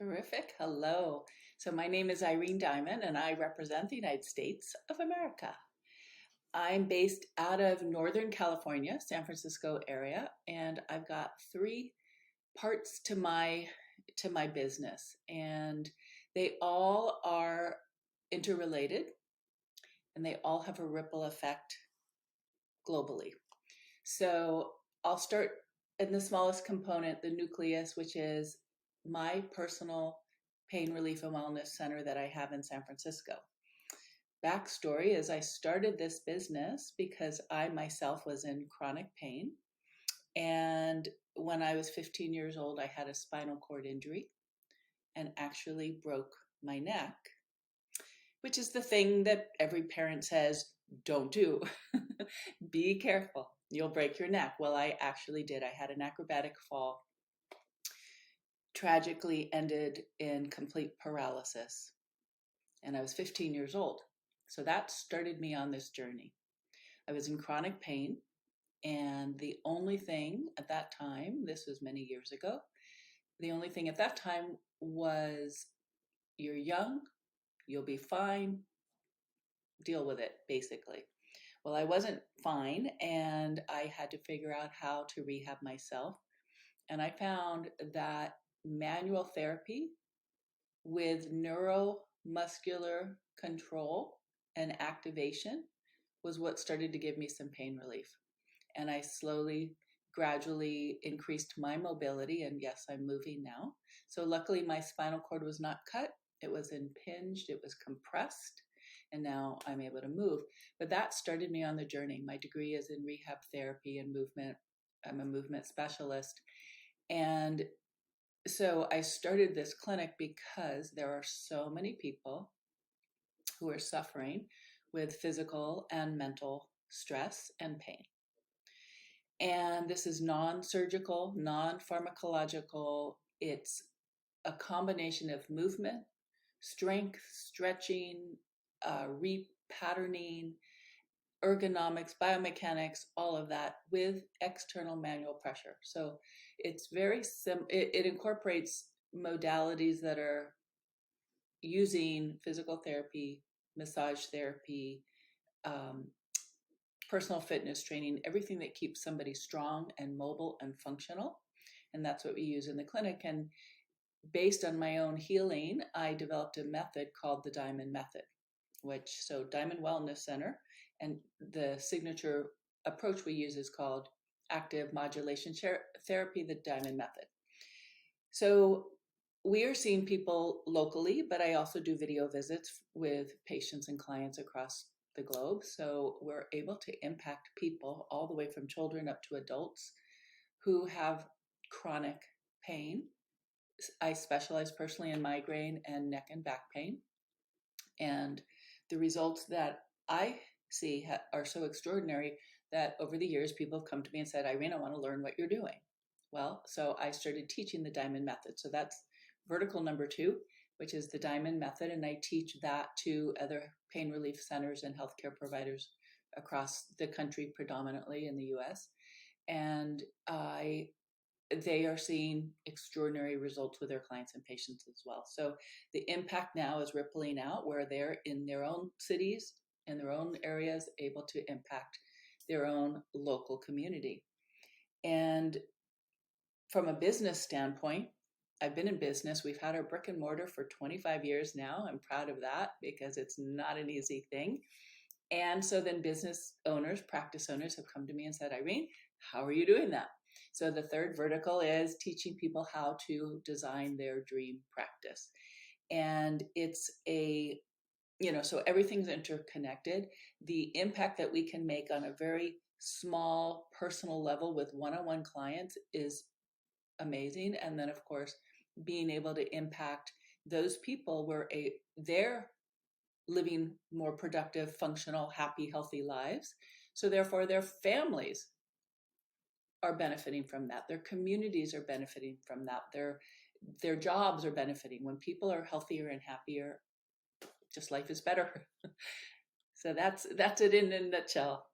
Terrific. Hello. So, my name is Irene Diamond, and I represent the United States of America. I'm based out of Northern California, San Francisco area, and I've got three parts to my business, and they all are interrelated, and they all have a ripple effect globally. So, I'll start in the smallest component, the nucleus, which is my personal pain relief and wellness center that I have in San Francisco. Backstory is I started this business because I myself was in chronic pain. And when I was 15 years old, I had a spinal cord injury and actually broke my neck, which is the thing that every parent says, don't do. Be careful. You'll break your neck. Well, I actually did. I had an acrobatic fall, tragically ended in complete paralysis. And I was 15 years old. So that started me on this journey. I was in chronic pain, and the only thing at that time, this was many years ago, the only thing at that time was you're young, you'll be fine, deal with it, basically. Well, I wasn't fine, and I had to figure out how to rehab myself. And I found that manual therapy with neuromuscular control and activation was what started to give me some pain relief. And I slowly, gradually increased my mobility. And yes, I'm moving now. So luckily, my spinal cord was not cut, it was impinged, it was compressed. And now I'm able to move. But that started me on the journey. My degree is in rehab therapy and movement. I'm a movement specialist. And so I started this clinic because there are so many people who are suffering with physical and mental stress and pain. And this is non-surgical, non-pharmacological. It's a combination of movement, strength, stretching, repatterning, ergonomics, biomechanics, all of that with external manual pressure. So it's very it incorporates modalities that are using physical therapy, massage therapy, um, personal fitness training, everything that keeps somebody strong and mobile and functional. And that's what we use in the clinic. And based on my own healing, I developed a method called the Diamond Method, so Diamond Wellness Center, and the signature approach we use is called active modulation therapy, the Diamond Method. So we are seeing people locally, but I also do video visits with patients and clients across the globe. So we're able to impact people all the way from children up to adults who have chronic pain. I specialize personally in migraine and neck and back pain. And the results that I see are so extraordinary that over the years, people have come to me and said, Irene, I want to learn what you're doing. Well, so I started teaching the Diamond Method. So that's vertical number 2, which is the Diamond Method. And I teach that to other pain relief centers and healthcare providers across the country, predominantly in the US. And they are seeing extraordinary results with their clients and patients as well. So the impact now is rippling out where they're in their own cities, in their own areas, able to impact their own local community. And from a business standpoint, I've been in business. We've had our brick and mortar for 25 years now. I'm proud of that because it's not an easy thing. And so then business owners, practice owners have come to me and said, Irene, how are you doing that? So the third vertical is teaching people how to design their dream practice. And it's so everything's interconnected. The impact that we can make on a very small personal level with one-on-one clients is amazing. And then of course, being able to impact those people where they're living more productive, functional, happy, healthy lives. So therefore their families are benefiting from that. Their communities are benefiting from that. Their jobs are benefiting. When people are healthier and happier, just life is better. So that's it in a nutshell.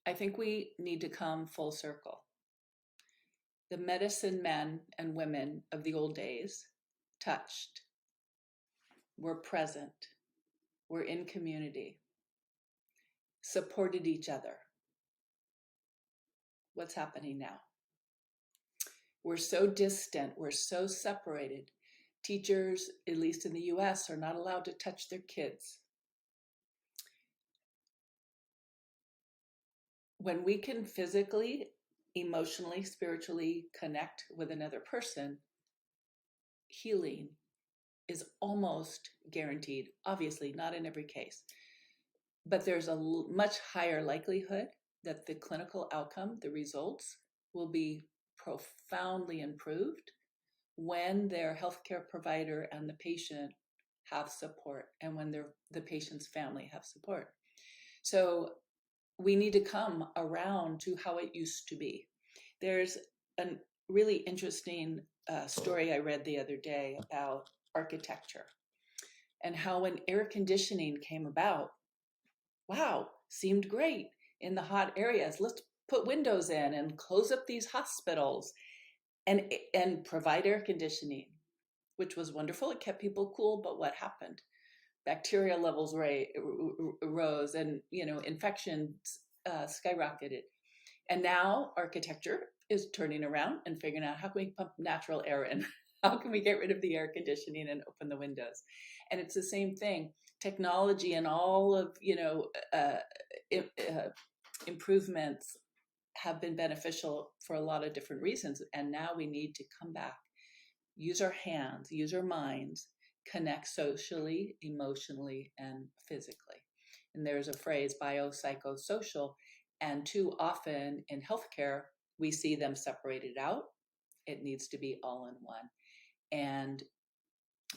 I think we need to come full circle. The medicine men and women of the old days touched, were present, were in community, supported each other. What's happening now? We're so distant, we're so separated. Teachers, at least in the US, are not allowed to touch their kids. When we can physically, emotionally, spiritually connect with another person, healing is almost guaranteed. Obviously, not in every case, but there's a much higher likelihood that the clinical outcome, the results, will be profoundly improved when their healthcare provider and the patient have support, and when the patient's family have support. So we need to come around to how it used to be. There's a really interesting story I read the other day about architecture and how when air conditioning came about, wow, seemed great in the hot areas. Let's put windows in and close up these hospitals and provide air conditioning, which was wonderful. It kept people cool, but what happened? Bacteria levels rose, and infections skyrocketed. And now architecture is turning around and figuring out, how can we pump natural air in? How can we get rid of the air conditioning and open the windows? And it's the same thing. Technology and all of improvements have been beneficial for a lot of different reasons. And now we need to come back, use our hands, use our minds, connect socially, emotionally, and physically. And there's a phrase, biopsychosocial, and too often in healthcare, we see them separated out. It needs to be all in one. And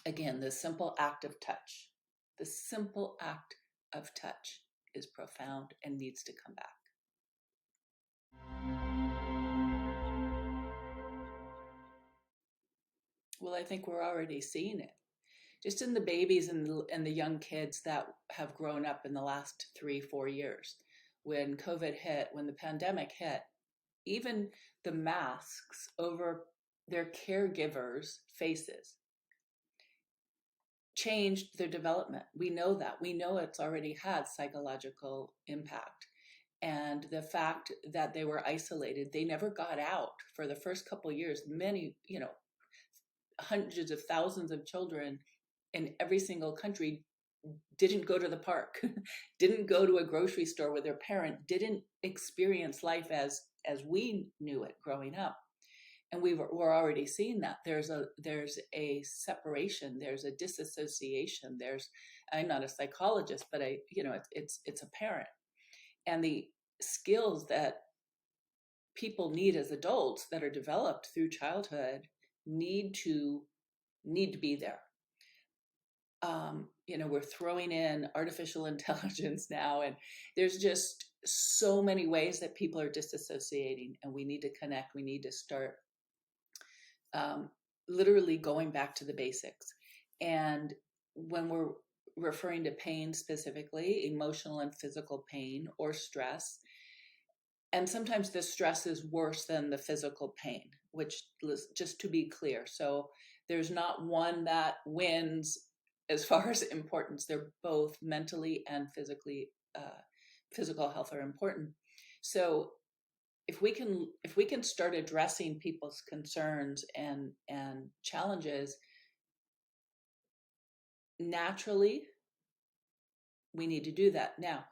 again, the simple act of touch, the simple act of touch is profound and needs to come back. Well, I think we're already seeing it. Just in the babies and the young kids that have grown up in the last 3-4 years. When COVID hit, when the pandemic hit, even the masks over their caregivers' faces changed their development. We know that. We know it's already had psychological impact. And the fact that they were isolated, they never got out for the first couple of years. Many, hundreds of thousands of children in every single country didn't go to the park, didn't go to a grocery store with their parent, didn't experience life as we knew it growing up. And we're already seeing that there's a separation, there's a disassociation. I'm not a psychologist, but it's apparent. And the skills that people need as adults that are developed through childhood need to be there. We're throwing in artificial intelligence now, and there's just so many ways that people are disassociating, and we need to connect. We need to start literally going back to the basics. And when we're referring to pain specifically, emotional and physical pain or stress, and sometimes the stress is worse than the physical pain, which, just to be clear, so there's not one that wins as far as importance. They're both mentally and physically, physical health are important. So if we can start addressing people's concerns and challenges naturally, we need to do that. Now,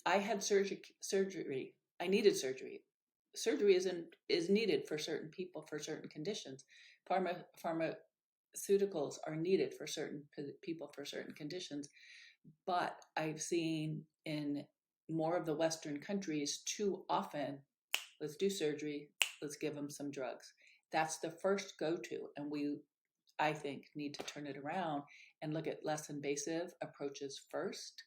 I had surgery. I needed surgery. Surgery is needed for certain people for certain conditions. Pharmaceuticals are needed for certain people for certain conditions. But I've seen in more of the Western countries too often, let's do surgery, let's give them some drugs. That's the first go-to. And I think, need to turn it around and look at less invasive approaches first.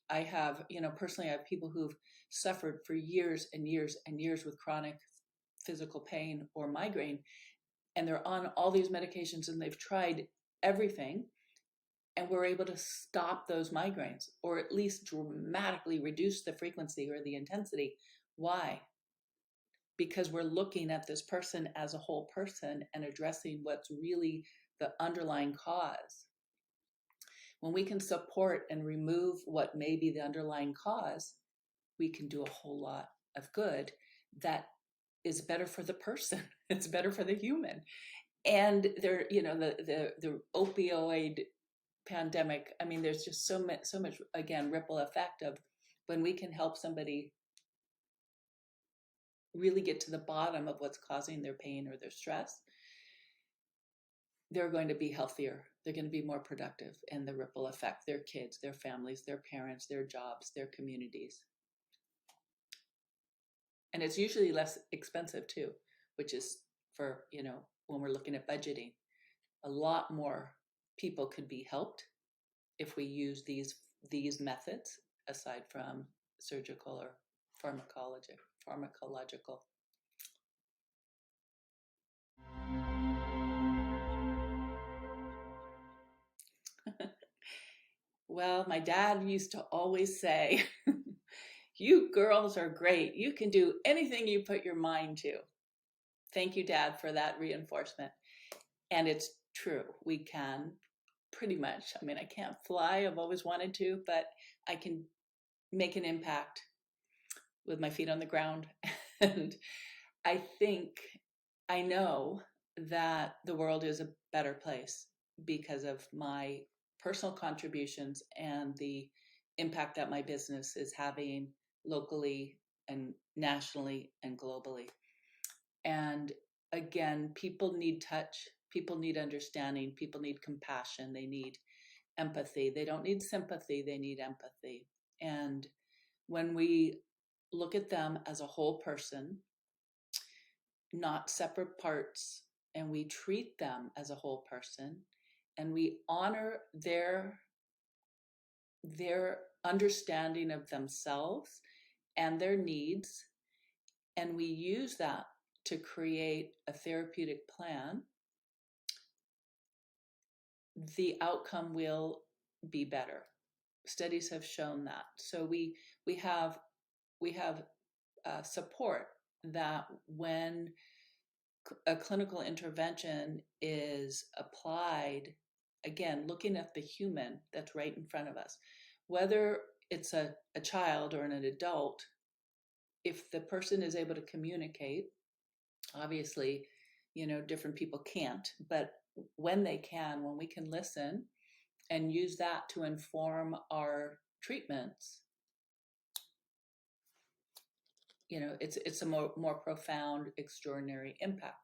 I have, personally, I have people who've suffered for years and years and years with chronic physical pain or migraine, and they're on all these medications and they've tried everything, and we're able to stop those migraines or at least dramatically reduce the frequency or the intensity. Why? because we're looking at this person as a whole person and addressing what's really the underlying cause. When we can support and remove what may be the underlying cause, we can do a whole lot of good that is better for the person. It's better for the human. And there, the opioid pandemic, I mean, there's just so much, again, ripple effect of when we can help somebody really get to the bottom of what's causing their pain or their stress, they're going to be healthier. They're going to be more productive, and the ripple effect, their kids, their families, their parents, their jobs, their communities. And it's usually less expensive too, which is for, when we're looking at budgeting, a lot more people could be helped if we use these methods aside from surgical or pharmacological. Well, my dad used to always say, you girls are great. You can do anything you put your mind to. Thank you, Dad, for that reinforcement. And it's true. We can pretty much. I mean, I can't fly. I've always wanted to, but I can make an impact with my feet on the ground. And I know that the world is a better place because of my personal contributions and the impact that my business is having locally and nationally and globally. And again, people need touch, people need understanding, people need compassion, they need empathy. They don't need sympathy, they need empathy. And when we look at them as a whole person, not separate parts, and we treat them as a whole person, and we honor their understanding of themselves and their needs, and we use that to create a therapeutic plan, the outcome will be better. Studies have shown that. So we have support that when a clinical intervention is applied, again, looking at the human that's right in front of us, whether it's a child or an adult, if the person is able to communicate, obviously, different people can't, but when they can, when we can listen and use that to inform our treatments, it's a more profound, extraordinary impact.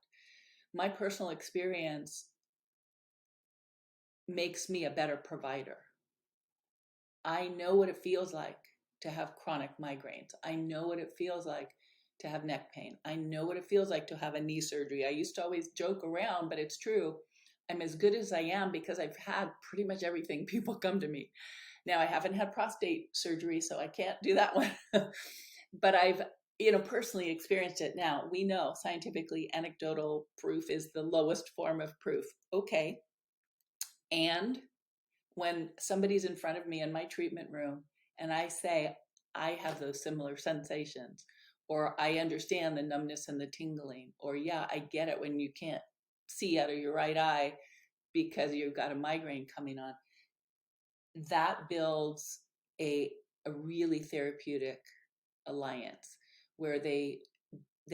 My personal experience makes me a better provider. I know what it feels like to have chronic migraines. I know what it feels like to have neck pain. I know what it feels like to have a knee surgery. I used to always joke around, but it's true. I'm as good as I am because I've had pretty much everything. People come to me. Now, I haven't had prostate surgery, so I can't do that one. But I've personally experienced it. Now, we know scientifically anecdotal proof is the lowest form of proof. Okay. And when somebody's in front of me in my treatment room and I say, I have those similar sensations, or I understand the numbness and the tingling, or yeah, I get it when you can't see out of your right eye because you've got a migraine coming on, that builds a really therapeutic alliance where they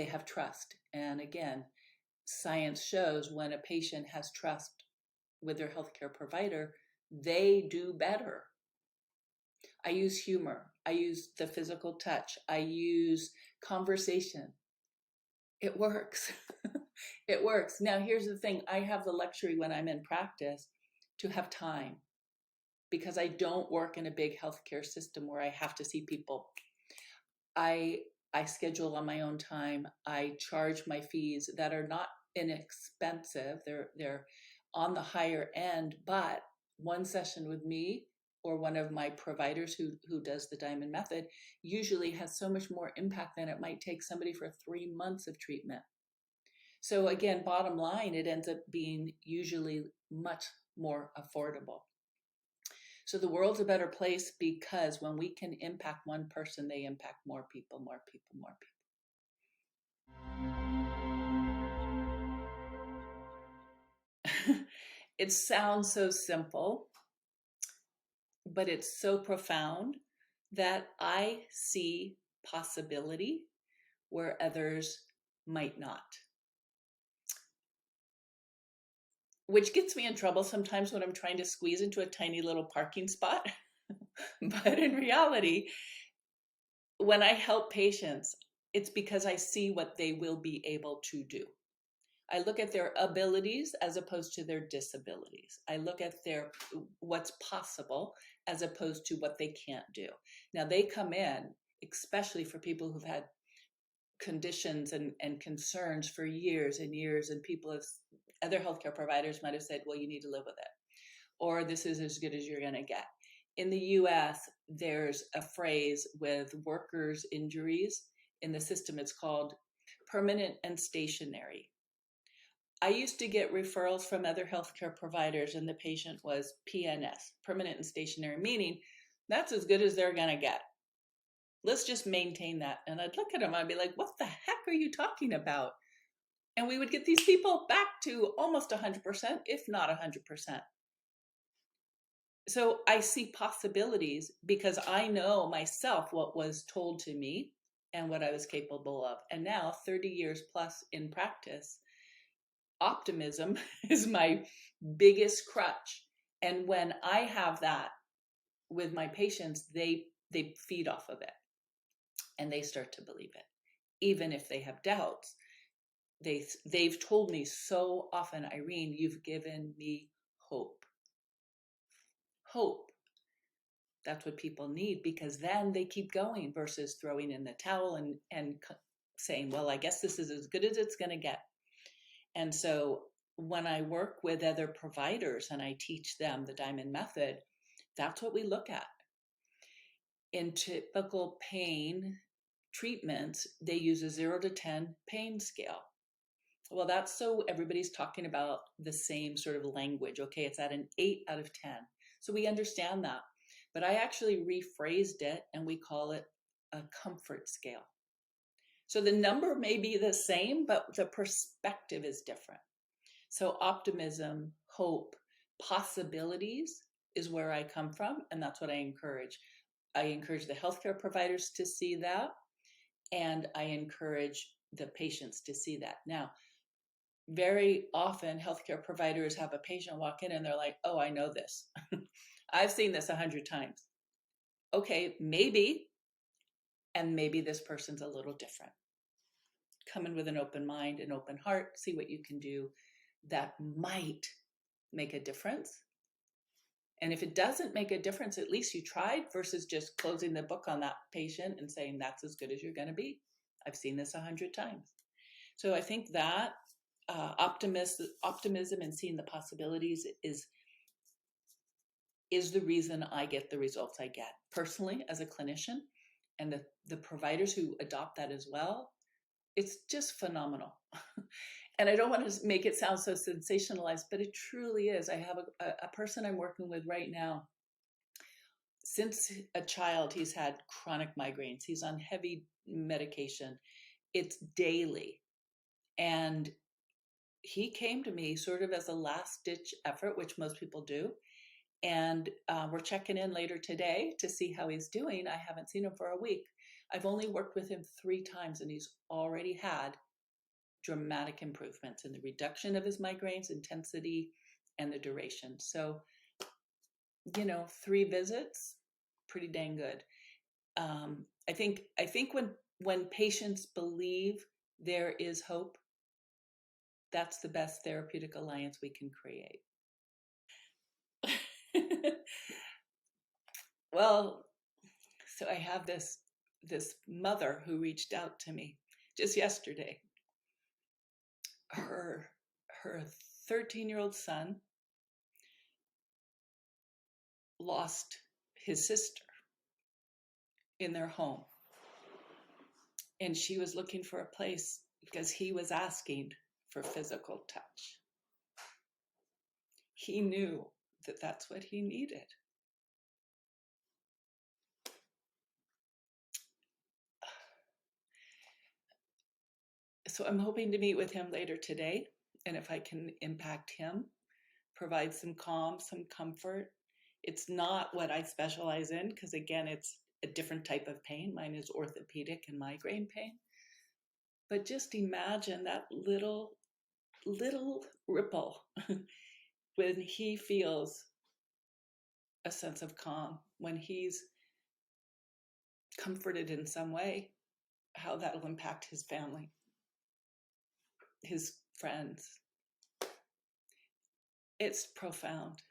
have trust. And again, science shows when a patient has trust with their healthcare provider, they do better. I use humor. I use the physical touch. I use conversation. It works. It works. Now, here's the thing. I have the luxury when I'm in practice to have time because I don't work in a big healthcare system where I have to see people. I schedule on my own time. I charge my fees that are not inexpensive. They're on the higher end, but one session with me or one of my providers who does the Diamond method usually has so much more impact than it might take somebody for 3 months of treatment. So again, bottom line, it ends up being usually much more affordable. So the world's a better place because when we can impact one person, they impact more people, more people, more people. It sounds so simple, but it's so profound that I see possibility where others might not, which gets me in trouble sometimes when I'm trying to squeeze into a tiny little parking spot. But in reality, when I help patients, it's because I see what they will be able to do. I look at their abilities as opposed to their disabilities. I look at their what's possible as opposed to what they can't do. Now they come in, especially for people who've had conditions and concerns for years and years, and people have other healthcare providers might have said, well, you need to live with it, or this is as good as you're going to get. In the US, there's a phrase with workers' injuries in the system. It's called permanent and stationary. I used to get referrals from other healthcare providers, and the patient was PNS, permanent and stationary, meaning that's as good as they're going to get. Let's just maintain that. And I'd look at them, I'd be like, what the heck are you talking about? And we would get these people back to almost 100%, if not 100%. So I see possibilities because I know myself what was told to me and what I was capable of. And now, 30 years plus in practice, optimism is my biggest crutch. And when I have that with my patients, they feed off of it and they start to believe it. Even if they have doubts, they've told me so often, Irene, you've given me hope. Hope. That's what people need, because then they keep going versus throwing in the towel and saying, well, I guess this is as good as it's going to get. And so when I work with other providers and I teach them the Diamond method, that's what we look at. In typical pain treatments, they use a 0 to 10 pain scale. Well, that's so everybody's talking about the same sort of language. Okay, it's at an 8 out of 10. So we understand that. But I actually rephrased it and we call it a comfort scale. So the number may be the same, but the perspective is different. So optimism, hope, possibilities is where I come from, and that's what I encourage. I encourage the healthcare providers to see that, and I encourage the patients to see that. Now, very often healthcare providers have a patient walk in and they're like, oh, I know this. I've seen this 100 times. Okay, maybe, and maybe this person's a little different. Come in with an open mind, an open heart, see what you can do that might make a difference. And if it doesn't make a difference, at least you tried, versus just closing the book on that patient and saying that's as good as you're going to be. I've seen this 100 times. So I think that optimism and seeing the possibilities is the reason I get the results I get personally as a clinician, and the providers who adopt that as well. It's just phenomenal. And I don't want to make it sound so sensationalized, but it truly is. I have a person I'm working with right now. Since a child, he's had chronic migraines. He's on heavy medication. It's daily. And he came to me sort of as a last ditch effort, which most people do. And we're checking in later today to see how he's doing. I haven't seen him for a week. I've only worked with him 3 times, and he's already had dramatic improvements in the reduction of his migraines, intensity, and the duration. So, 3 visits, pretty dang good. I think when patients believe there is hope, that's the best therapeutic alliance we can create. Well, so I have this mother who reached out to me just yesterday. Her 13-year-old son lost his sister in their home, and she was looking for a place because he was asking for physical touch. He knew that that's what he needed. So I'm hoping to meet with him later today. And if I can impact him, provide some calm, some comfort. It's not what I specialize in because, again, it's a different type of pain. Mine is orthopedic and migraine pain. But just imagine that little ripple when he feels a sense of calm, when he's comforted in some way, how that will impact his family, his friends. It's profound.